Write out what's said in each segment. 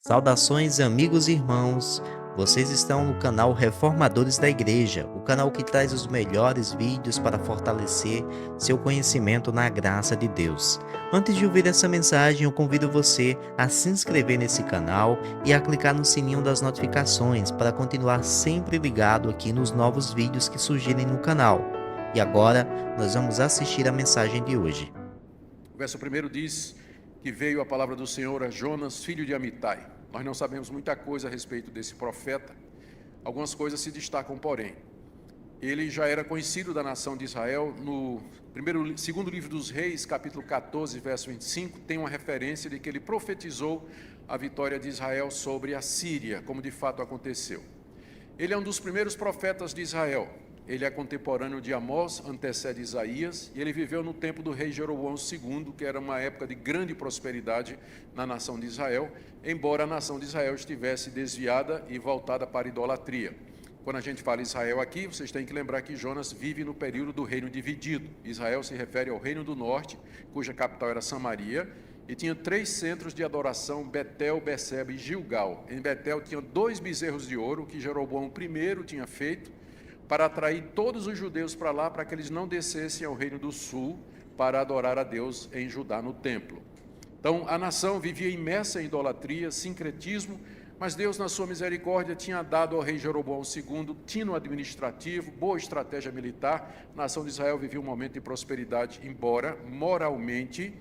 Saudações, amigos e irmãos. Vocês estão no canal Reformadores da Igreja, o canal que traz os melhores vídeos para fortalecer seu conhecimento na graça de Deus. Antes de ouvir essa mensagem, eu convido você a se inscrever nesse canal e a clicar no sininho das notificações para continuar sempre ligado aqui nos novos vídeos que surgirem no canal. E agora, nós vamos assistir a mensagem de hoje. O verso 1 diz que veio a palavra do Senhor a Jonas, filho de Amitai. Nós não sabemos muita coisa a respeito desse profeta. Algumas coisas se destacam, porém. Ele já era conhecido da nação de Israel. No segundo livro dos Reis, capítulo 14, verso 25, tem uma referência de que ele profetizou a vitória de Israel sobre a Síria, como de fato aconteceu. Ele é um dos primeiros profetas de Israel. Ele é contemporâneo de Amós, antecede Isaías, e ele viveu no tempo do rei Jeroboão II, que era uma época de grande prosperidade na nação de Israel, embora a nação de Israel estivesse desviada e voltada para a idolatria. Quando a gente fala Israel aqui, vocês têm que lembrar que Jonas vive no período do reino dividido. Israel se refere ao reino do norte, cuja capital era Samaria, e tinha 3 centros de adoração: Betel, Beceba e Gilgal. Em Betel tinha 2 bezerros de ouro, que Jeroboão I tinha feito, para atrair todos os judeus para lá, para que eles não descessem ao reino do sul, para adorar a Deus em Judá no templo. Então, a nação vivia imersa em idolatria, sincretismo, mas Deus, na sua misericórdia, tinha dado ao rei Jeroboão II tino administrativo, boa estratégia militar. A nação de Israel vivia um momento de prosperidade, embora moralmente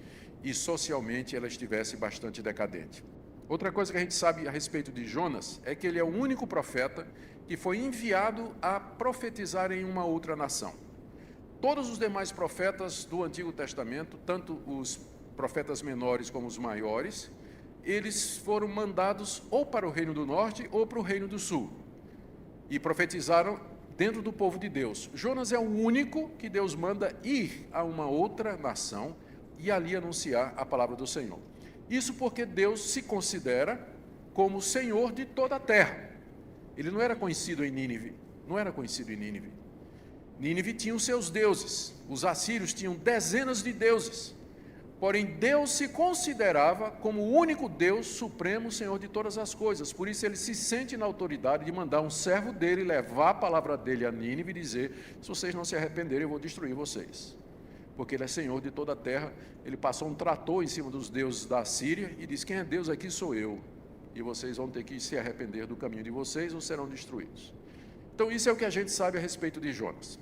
e socialmente ela estivesse bastante decadente. Outra coisa que a gente sabe a respeito de Jonas é que ele é o único profeta que foi enviado a profetizar em uma outra nação. Todos os demais profetas do Antigo Testamento, tanto os profetas menores como os maiores, eles foram mandados ou para o Reino do Norte ou para o Reino do Sul, e profetizaram dentro do povo de Deus. Jonas é o único que Deus manda ir a uma outra nação e ali anunciar a palavra do Senhor. Isso porque Deus se considera como Senhor de toda a terra. Ele não era conhecido em Nínive, Nínive tinha os seus deuses, os assírios tinham dezenas de deuses, porém Deus se considerava como o único Deus supremo, Senhor de todas as coisas. Por isso ele se sente na autoridade de mandar um servo dele levar a palavra dele a Nínive e dizer: se vocês não se arrependerem, eu vou destruir vocês. Porque ele é Senhor de toda a terra. Ele passou um trator em cima dos deuses da Síria e disse: quem é Deus aqui sou eu, e vocês vão ter que se arrepender do caminho de vocês ou serão destruídos. Então isso é o que a gente sabe a respeito de Jonas.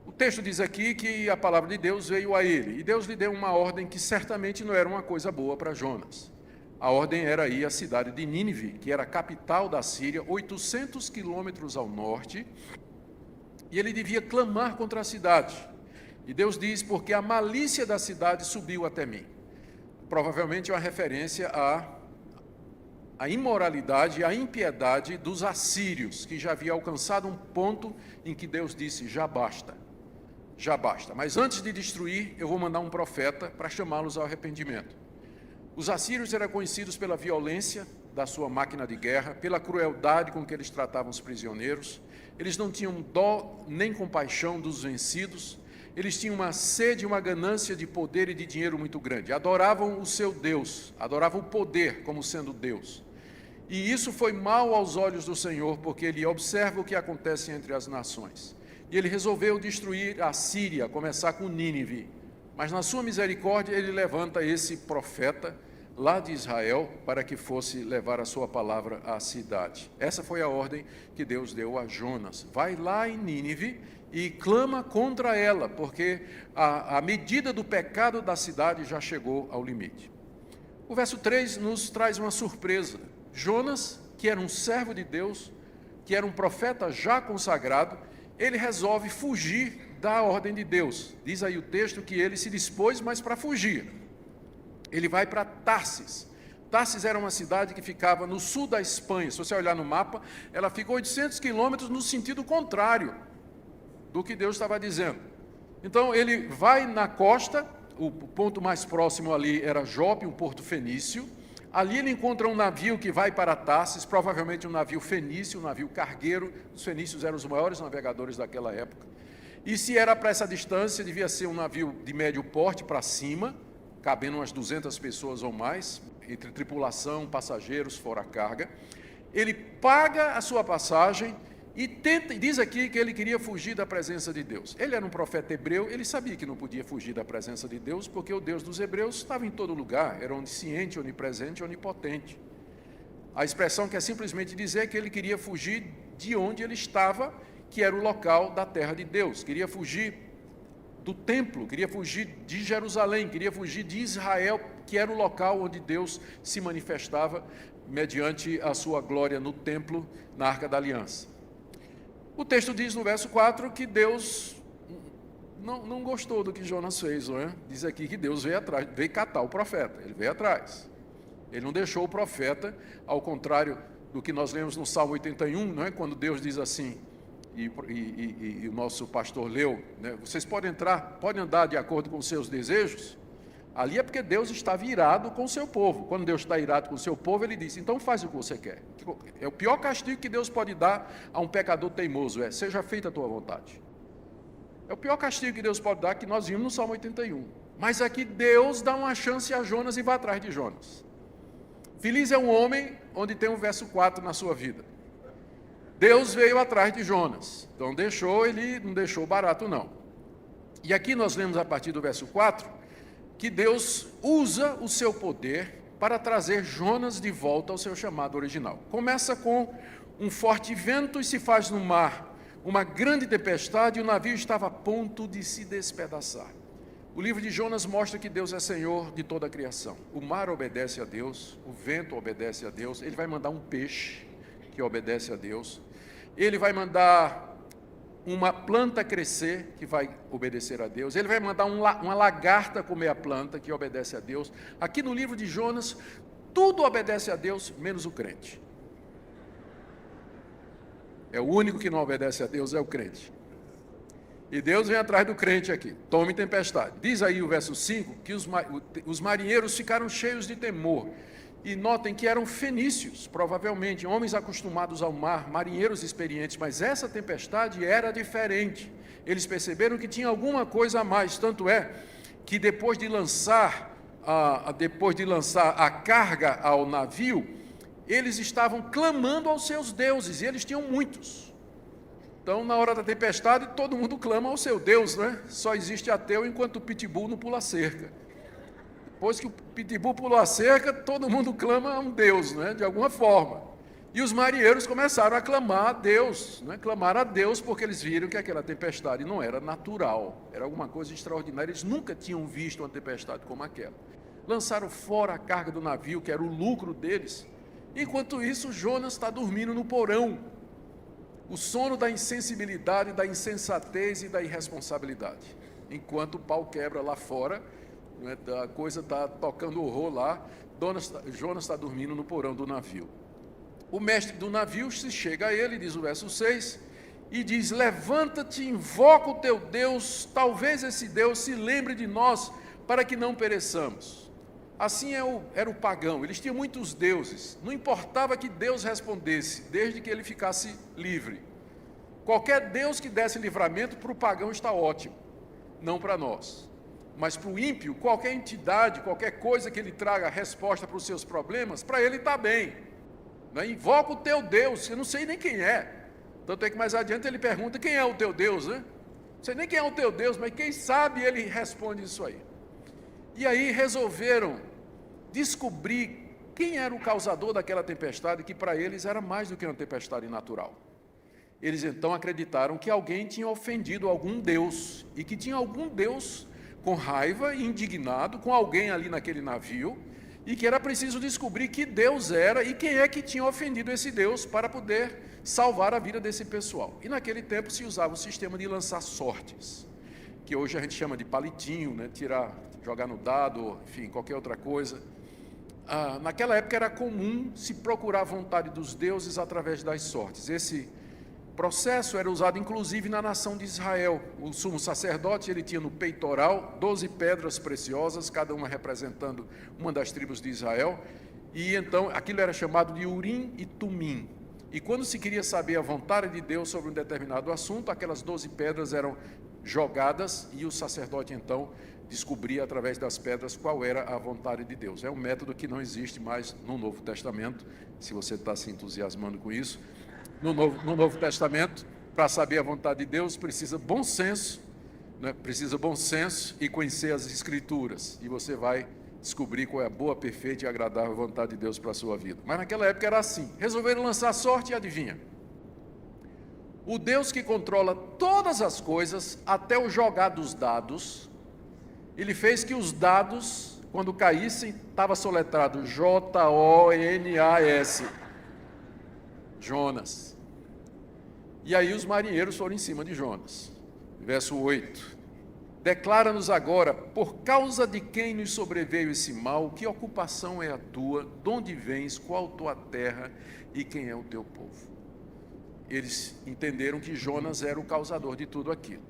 O texto diz aqui que a palavra de Deus veio a ele, e Deus lhe deu uma ordem que certamente não era uma coisa boa para Jonas. A ordem era ir à cidade de Nínive, que era a capital da Síria, 800 quilômetros ao norte, e ele devia clamar contra a cidade. E Deus diz: porque a malícia da cidade subiu até mim. Provavelmente é uma referência à imoralidade, à impiedade dos assírios, que já havia alcançado um ponto em que Deus disse: já basta, já basta. Mas antes de destruir, eu vou mandar um profeta para chamá-los ao arrependimento. Os assírios eram conhecidos pela violência da sua máquina de guerra, pela crueldade com que eles tratavam os prisioneiros. Eles não tinham dó nem compaixão dos vencidos. Eles tinham uma sede e uma ganância de poder e de dinheiro muito grande. Adoravam o seu Deus, adoravam o poder como sendo Deus. E isso foi mal aos olhos do Senhor, porque ele observa o que acontece entre as nações. E ele resolveu destruir a Síria, começar com Nínive. Mas na sua misericórdia ele levanta esse profeta lá de Israel para que fosse levar a sua palavra à cidade. Essa foi a ordem que Deus deu a Jonas: vai lá em Nínive e clama contra ela, porque a medida do pecado da cidade já chegou ao limite. O verso 3 nos traz uma surpresa. Jonas, que era um servo de Deus, que era um profeta já consagrado, ele resolve fugir da ordem de Deus. Diz aí o texto que ele se dispôs, mas para fugir. Ele vai para Tarsis. Tarsis era uma cidade que ficava no sul da Espanha. Se você olhar no mapa, ela fica 800 quilômetros no sentido contrário do que Deus estava dizendo. Então ele vai na costa, o ponto mais próximo ali era Jope, um porto fenício. Ali ele encontra um navio que vai para Tarsis, provavelmente um navio fenício, um navio cargueiro. Os fenícios eram os maiores navegadores daquela época. E se era para essa distância, devia ser um navio de médio porte para cima, cabendo umas 200 pessoas ou mais. entre tripulação, passageiros, fora a carga. Ele paga a sua passagem e diz aqui que ele queria fugir da presença de Deus. Ele era um profeta hebreu, ele sabia que não podia fugir da presença de Deus, porque o Deus dos hebreus estava em todo lugar, era onisciente, onipresente, onipotente. A expressão quer simplesmente dizer que ele queria fugir de onde ele estava, que era o local da terra de Deus. Queria fugir do templo, queria fugir de Jerusalém, queria fugir de Israel, que era o local onde Deus se manifestava mediante a sua glória no templo, na Arca da Aliança. O texto diz no verso 4 que Deus não gostou do que Jonas fez, não é? Diz aqui que Deus veio atrás, veio catar o profeta, ele veio atrás. Ele não deixou o profeta, ao contrário do que nós lemos no Salmo 81, não é? Quando Deus diz assim, e o nosso pastor leu, né? Vocês podem andar de acordo com os seus desejos. Ali é porque Deus estava irado com o seu povo. Quando Deus está irado com o seu povo, ele diz, então faz o que você quer. É o pior castigo que Deus pode dar a um pecador teimoso, seja feita a tua vontade. É o pior castigo que Deus pode dar, que nós vimos no Salmo 81. Mas aqui Deus dá uma chance a Jonas e vai atrás de Jonas. Feliz é um homem onde tem o verso 4 na sua vida. Deus veio atrás de Jonas. Então ele não deixou barato não. E aqui nós lemos a partir do verso 4, que Deus usa o seu poder para trazer Jonas de volta ao seu chamado original. Começa com um forte vento e se faz no mar uma grande tempestade e o navio estava a ponto de se despedaçar. O livro de Jonas mostra que Deus é Senhor de toda a criação. O mar obedece a Deus, o vento obedece a Deus, ele vai mandar um peixe que obedece a Deus, ele vai mandar uma planta crescer, que vai obedecer a Deus, ele vai mandar uma lagarta comer a planta, que obedece a Deus. Aqui no livro de Jonas, tudo obedece a Deus, menos o crente. É o único que não obedece a Deus, é o crente. E Deus vem atrás do crente aqui, tome tempestade. Diz aí o verso 5, que os marinheiros ficaram cheios de temor. E notem que eram fenícios, provavelmente, homens acostumados ao mar, marinheiros experientes, mas essa tempestade era diferente. Eles perceberam que tinha alguma coisa a mais, tanto é que depois de lançar a carga ao navio, eles estavam clamando aos seus deuses, e eles tinham muitos. Então, na hora da tempestade, todo mundo clama ao seu Deus, né? Só existe ateu enquanto o pitbull não pula a cerca. Depois que o pitbull pulou a cerca, todo mundo clama a um Deus, né? De alguma forma. E os marinheiros começaram a clamar a Deus, né? Clamar a Deus porque eles viram que aquela tempestade não era natural, era alguma coisa extraordinária. Eles nunca tinham visto uma tempestade como aquela. Lançaram fora a carga do navio, que era o lucro deles. Enquanto isso, Jonas está dormindo no porão. O sono da insensibilidade, da insensatez e da irresponsabilidade. Enquanto o pau quebra lá fora, né, a coisa está tocando horror lá, Jonas está dormindo no porão do navio. O mestre do navio se chega a ele, diz o verso 6, e diz, levanta-te, invoca o teu Deus, talvez esse Deus se lembre de nós, para que não pereçamos. Assim era o pagão, eles tinham muitos deuses, não importava que Deus respondesse, desde que ele ficasse livre. Qualquer Deus que desse livramento para o pagão está ótimo, não para nós. Mas para o ímpio, qualquer entidade, qualquer coisa que ele traga a resposta para os seus problemas, para ele está bem. Né? Invoca o teu Deus, eu não sei nem quem é. Tanto é que mais adiante ele pergunta, quem é o teu Deus? Né? Não sei nem quem é o teu Deus, mas quem sabe ele responde isso aí. E aí resolveram descobrir quem era o causador daquela tempestade, que para eles era mais do que uma tempestade natural. Eles então acreditaram que alguém tinha ofendido algum Deus, e que tinha algum Deus com raiva e indignado com alguém ali naquele navio, e que era preciso descobrir que Deus era e quem é que tinha ofendido esse Deus para poder salvar a vida desse pessoal. E naquele tempo se usava o sistema de lançar sortes, que hoje a gente chama de palitinho, né? Jogar no dado, enfim, qualquer outra coisa. Naquela época era comum se procurar a vontade dos deuses através das sortes. Esse processo era usado inclusive na nação de Israel. O sumo sacerdote, ele tinha no peitoral 12 pedras preciosas, cada uma representando uma das tribos de Israel, e então aquilo era chamado de Urim e Tumim. E quando se queria saber a vontade de Deus sobre um determinado assunto, aquelas 12 pedras eram jogadas e o sacerdote então descobrir através das pedras qual era a vontade de Deus. É um método que não existe mais no Novo Testamento, se você está se entusiasmando com isso. No Novo Testamento, para saber a vontade de Deus, precisa bom senso, né? Precisa bom senso e conhecer as Escrituras, e você vai descobrir qual é a boa, perfeita e agradável vontade de Deus para a sua vida. Mas naquela época era assim, resolveram lançar sorte e adivinha? O Deus que controla todas as coisas, até o jogar dos dados, ele fez que os dados, quando caíssem, estava soletrado Jonas, Jonas. E aí os marinheiros foram em cima de Jonas. Verso 8. Declara-nos agora, por causa de quem nos sobreveio esse mal, que ocupação é a tua, de onde vens, qual tua terra e quem é o teu povo. Eles entenderam que Jonas era o causador de tudo aquilo.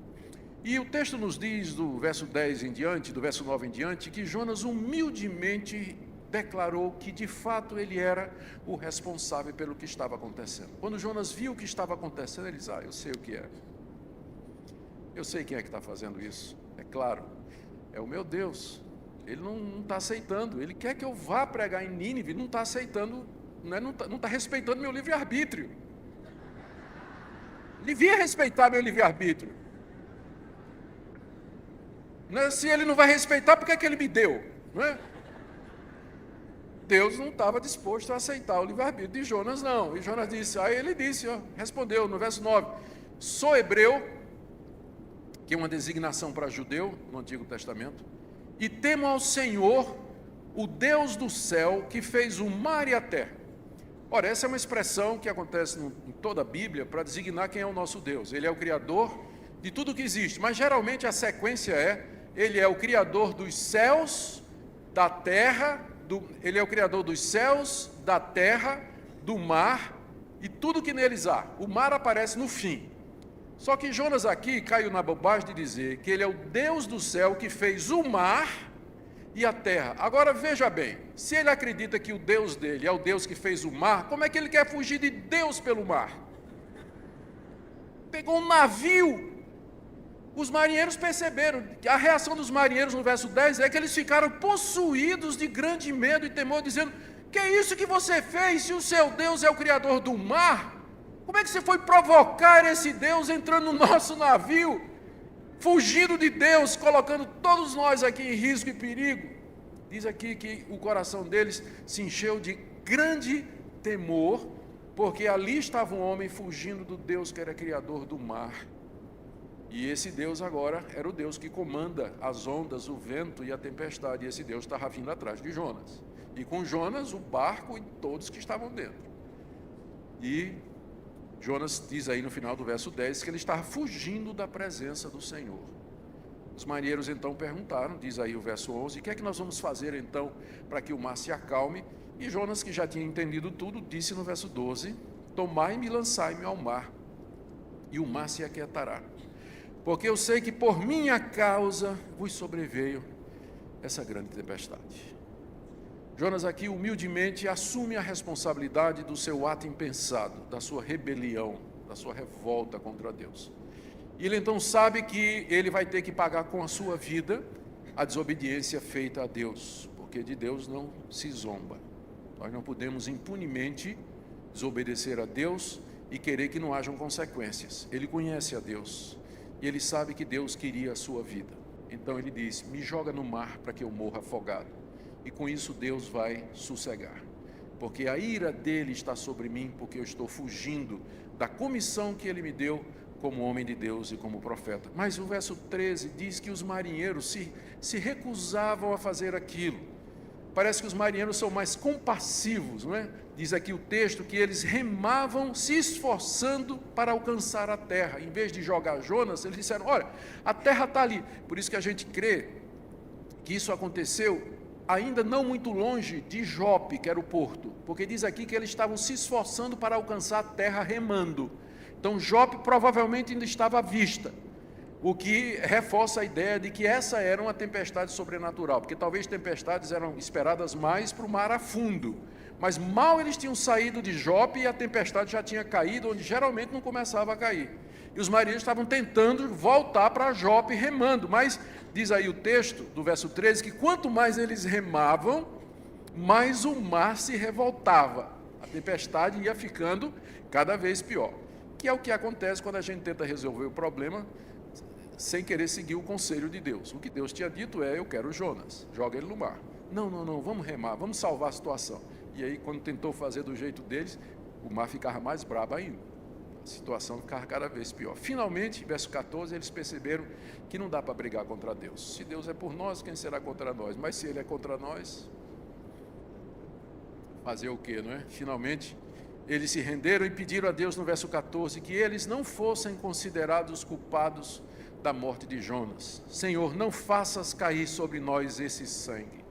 E o texto nos diz, do verso 10 em diante, do verso 9 em diante, que Jonas humildemente declarou que de fato ele era o responsável pelo que estava acontecendo. Quando Jonas viu o que estava acontecendo, ele disse, eu sei o que é. Eu sei quem é que está fazendo isso. É claro, é o meu Deus. Ele não está aceitando, ele quer que eu vá pregar em Nínive, não está aceitando, não está respeitando meu livre-arbítrio. Ele devia respeitar meu livre-arbítrio. Se ele não vai respeitar, por que é que ele me deu? Não é? Deus não estava disposto a aceitar o livre-arbítrio de Jonas, não. E Jonas disse, respondeu no verso 9, sou hebreu, que é uma designação para judeu no Antigo Testamento, e temo ao Senhor, o Deus do céu, que fez o mar e a terra. Ora, essa é uma expressão que acontece em toda a Bíblia para designar quem é o nosso Deus. Ele é o Criador de tudo que existe, mas geralmente a sequência ele é o Criador dos céus, da terra, ele é o Criador dos céus, da terra, do mar e tudo que neles há. O mar aparece no fim. Só que Jonas aqui caiu na bobagem de dizer que ele é o Deus do céu que fez o mar e a terra. Agora veja bem, se ele acredita que o Deus dele é o Deus que fez o mar, como é que ele quer fugir de Deus pelo mar? Pegou um navio. Os marinheiros perceberam, a reação dos marinheiros no verso 10 é que eles ficaram possuídos de grande medo e temor, dizendo, que é isso que você fez, se o seu Deus é o Criador do mar? Como é que você foi provocar esse Deus entrando no nosso navio, fugindo de Deus, colocando todos nós aqui em risco e perigo? Diz aqui que o coração deles se encheu de grande temor, porque ali estava um homem fugindo do Deus que era Criador do mar. E esse Deus agora era o Deus que comanda as ondas, o vento e a tempestade. E esse Deus estava vindo atrás de Jonas. E com Jonas, o barco e todos que estavam dentro. E Jonas diz aí no final do verso 10 que ele estava fugindo da presença do Senhor. Os marinheiros então perguntaram, diz aí o verso 11, o que é que nós vamos fazer então para que o mar se acalme? E Jonas, que já tinha entendido tudo, disse no verso 12, tomai-me e lançai-me ao mar, e o mar se aquietará. Porque eu sei que por minha causa vos sobreveio essa grande tempestade. Jonas aqui humildemente assume a responsabilidade do seu ato impensado, da sua rebelião, da sua revolta contra Deus. E ele então sabe que ele vai ter que pagar com a sua vida a desobediência feita a Deus, porque de Deus não se zomba. Nós não podemos impunemente desobedecer a Deus e querer que não hajam consequências. Ele conhece a Deus. E ele sabe que Deus queria a sua vida. Então ele diz, me joga no mar para que eu morra afogado. E com isso Deus vai sossegar. Porque a ira dele está sobre mim, porque eu estou fugindo da comissão que ele me deu como homem de Deus e como profeta. Mas o verso 13 diz que os marinheiros se recusavam a fazer aquilo. Parece que os marinheiros são mais compassivos, não é? Diz aqui o texto que eles remavam se esforçando para alcançar a terra. Em vez de jogar Jonas, eles disseram, olha, a terra está ali. Por isso que a gente crê que isso aconteceu ainda não muito longe de Jope, que era o porto. Porque diz aqui que eles estavam se esforçando para alcançar a terra remando. Então Jope provavelmente ainda estava à vista. O que reforça a ideia de que essa era uma tempestade sobrenatural, porque talvez tempestades eram esperadas mais para o mar a fundo, mas mal eles tinham saído de Jope e a tempestade já tinha caído, onde geralmente não começava a cair. E os marinheiros estavam tentando voltar para Jope remando, mas diz aí o texto do verso 13 que quanto mais eles remavam, mais o mar se revoltava. A tempestade ia ficando cada vez pior. Que é o que acontece quando a gente tenta resolver o problema sem querer seguir o conselho de Deus. O que Deus tinha dito é: eu quero Jonas, joga ele no mar. Não, vamos remar, vamos salvar a situação. E aí, quando tentou fazer do jeito deles, o mar ficava mais brabo ainda. A situação ficava cada vez pior. Finalmente, verso 14, eles perceberam que não dá para brigar contra Deus. Se Deus é por nós, quem será contra nós? Mas se Ele é contra nós, fazer o quê, não é? Finalmente, eles se renderam e pediram a Deus no verso 14 que eles não fossem considerados culpados da morte de Jonas. Senhor, não faças cair sobre nós esse sangue.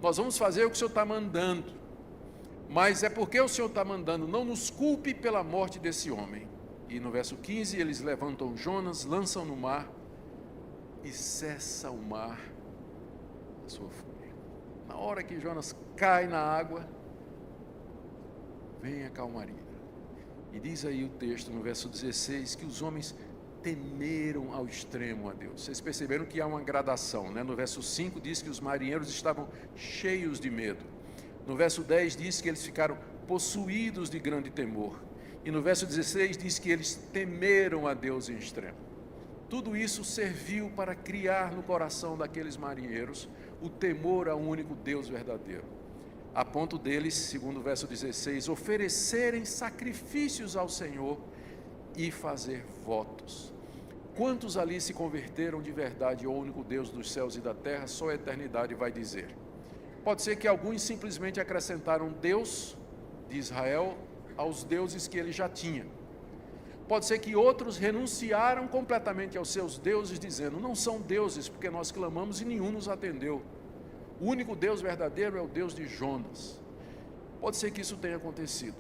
Nós vamos fazer o que o Senhor está mandando. Mas é porque o Senhor está mandando, não nos culpe pela morte desse homem. E no verso 15, eles levantam Jonas, lançam no mar e cessa o mar a sua fúria. Na hora que Jonas cai na água, vem a calmaria. E diz aí o texto no verso 16 que os homens temeram ao extremo a Deus. Vocês perceberam que há uma gradação, né? No verso 5 diz que os marinheiros estavam cheios de medo. No verso 10 diz que eles ficaram possuídos de grande temor. E no verso 16 diz que eles temeram a Deus em extremo. Tudo isso serviu para criar no coração daqueles marinheiros o temor ao único Deus verdadeiro. A ponto deles, segundo o verso 16, oferecerem sacrifícios ao Senhor e fazer votos. Quantos ali se converteram de verdade ao único Deus dos céus e da terra, só a eternidade vai dizer. Pode ser que alguns simplesmente acrescentaram Deus de Israel aos deuses que ele já tinha. Pode ser que outros renunciaram completamente aos seus deuses, dizendo: não são deuses, porque nós clamamos e nenhum nos atendeu. O único Deus verdadeiro é o Deus de Jonas. Pode ser que isso tenha acontecido.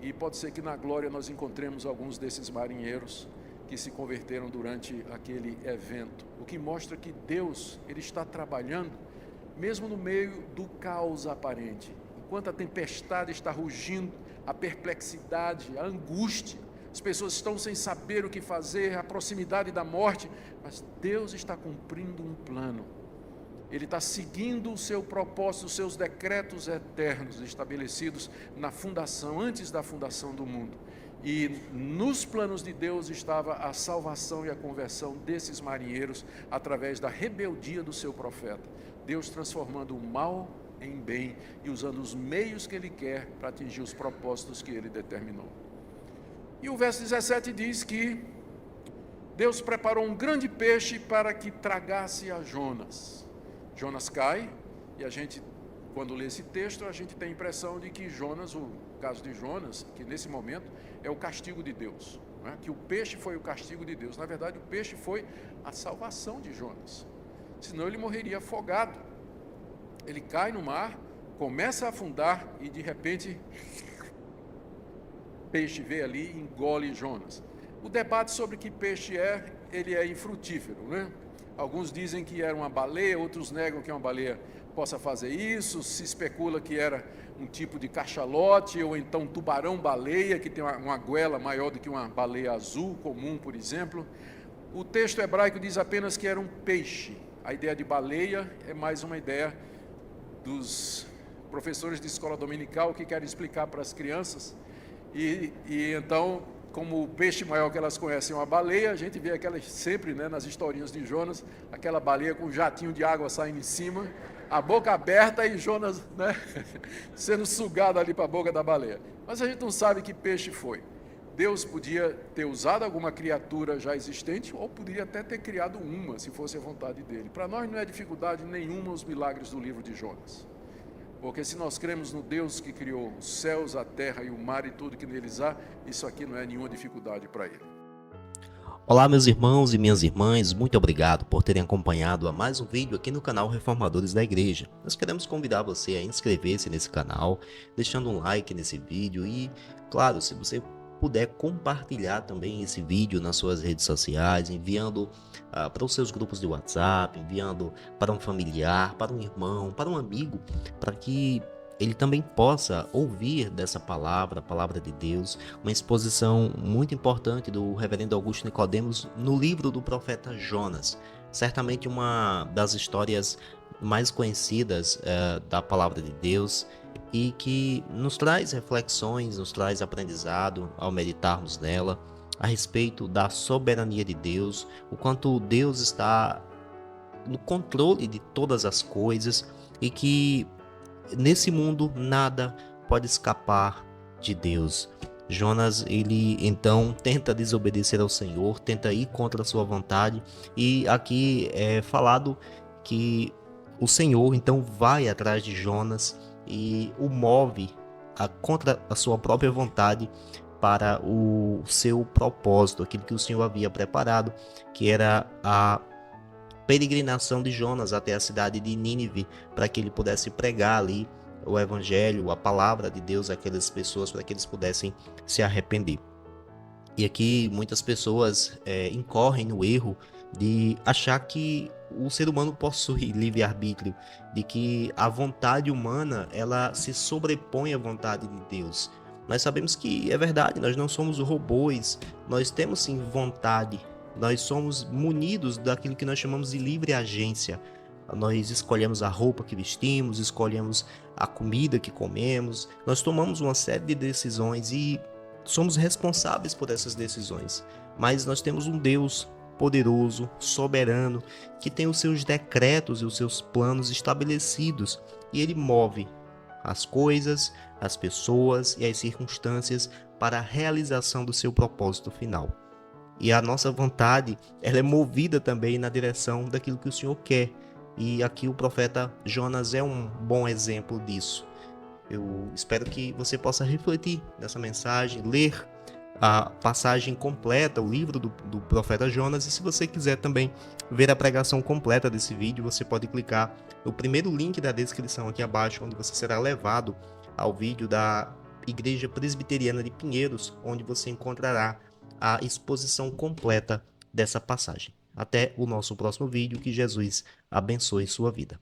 E pode ser que na glória nós encontremos alguns desses marinheiros que se converteram durante aquele evento. O que mostra que Deus, Ele está trabalhando mesmo no meio do caos aparente. Enquanto a tempestade está rugindo, a perplexidade, a angústia, as pessoas estão sem saber o que fazer, a proximidade da morte, mas Deus está cumprindo um plano. Ele está seguindo o seu propósito, os seus decretos eternos estabelecidos na fundação, antes da fundação do mundo. E nos planos de Deus estava a salvação e a conversão desses marinheiros através da rebeldia do seu profeta. Deus transformando o mal em bem e usando os meios que Ele quer para atingir os propósitos que Ele determinou. E o verso 17 diz que Deus preparou um grande peixe para que tragasse a Jonas. Jonas cai, e a gente, quando lê esse texto, a gente tem a impressão de que Jonas, o caso de Jonas, que nesse momento é o castigo de Deus, né? Que o peixe foi o castigo de Deus. Na verdade, o peixe foi a salvação de Jonas, senão ele morreria afogado. Ele cai no mar, começa a afundar e de repente o peixe vê ali e engole Jonas. O debate sobre que peixe é, ele é infrutífero, né? Alguns dizem que era uma baleia, outros negam que uma baleia possa fazer isso. Se especula que era um tipo de cachalote ou então um tubarão-baleia, que tem uma goela maior do que uma baleia azul comum, por exemplo. O texto hebraico diz apenas que era um peixe. A ideia de baleia é mais uma ideia dos professores de escola dominical que querem explicar para as crianças. E então, como o peixe maior que elas conhecem é uma baleia, a gente vê aquelas sempre, né, nas historinhas de Jonas, aquela baleia com um jatinho de água saindo em cima, a boca aberta e Jonas, né, sendo sugado ali para a boca da baleia. Mas a gente não sabe que peixe foi. Deus podia ter usado alguma criatura já existente ou poderia até ter criado uma, se fosse a vontade dele. Para nós não é dificuldade nenhuma os milagres do livro de Jonas. Porque se nós cremos no Deus que criou os céus, a terra e o mar e tudo que neles há, isso aqui não é nenhuma dificuldade para ele. Olá, meus irmãos e minhas irmãs, muito obrigado por terem acompanhado a mais um vídeo aqui no canal Reformadores da Igreja. Nós queremos convidar você a inscrever-se nesse canal, deixando um like nesse vídeo e, claro, se você puder compartilhar também esse vídeo nas suas redes sociais, enviando para os seus grupos de WhatsApp, enviando para um familiar, para um irmão, para um amigo, para que ele também possa ouvir dessa palavra, a palavra de Deus, uma exposição muito importante do reverendo Augusto Nicodemos no livro do profeta Jonas. Certamente uma das histórias mais conhecidas da palavra de Deus e que nos traz reflexões, nos traz aprendizado ao meditarmos nela, a respeito da soberania de Deus, o quanto Deus está no controle de todas as coisas e que nesse mundo nada pode escapar de Deus. Jonas, ele então tenta desobedecer ao Senhor, tenta ir contra a sua vontade, e aqui é falado que o Senhor então vai atrás de Jonas e o move contra a sua própria vontade para o seu propósito, aquilo que o Senhor havia preparado, que era a peregrinação de Jonas até a cidade de Nínive, para que ele pudesse pregar ali o evangelho, a palavra de Deus àquelas pessoas, para que eles pudessem se arrepender. E aqui muitas pessoas incorrem no erro de achar que o ser humano possui livre-arbítrio, de que a vontade humana ela se sobrepõe à vontade de Deus. Nós sabemos que é verdade, nós não somos robôs, nós temos sim vontade, nós somos munidos daquilo que nós chamamos de livre agência. Nós escolhemos a roupa que vestimos, escolhemos a comida que comemos, nós tomamos uma série de decisões e somos responsáveis por essas decisões. Mas nós temos um Deus poderoso, soberano, que tem os seus decretos e os seus planos estabelecidos, e ele move as coisas, as pessoas e as circunstâncias para a realização do seu propósito final. E a nossa vontade, ela é movida também na direção daquilo que o Senhor quer. E aqui o profeta Jonas é um bom exemplo disso. Eu espero que você possa refletir nessa mensagem, ler a passagem completa, o livro do profeta Jonas. E se você quiser também ver a pregação completa desse vídeo, você pode clicar no primeiro link da descrição aqui abaixo, onde você será levado ao vídeo da Igreja Presbiteriana de Pinheiros, onde você encontrará a exposição completa dessa passagem. Até o nosso próximo vídeo, que Jesus abençoe sua vida.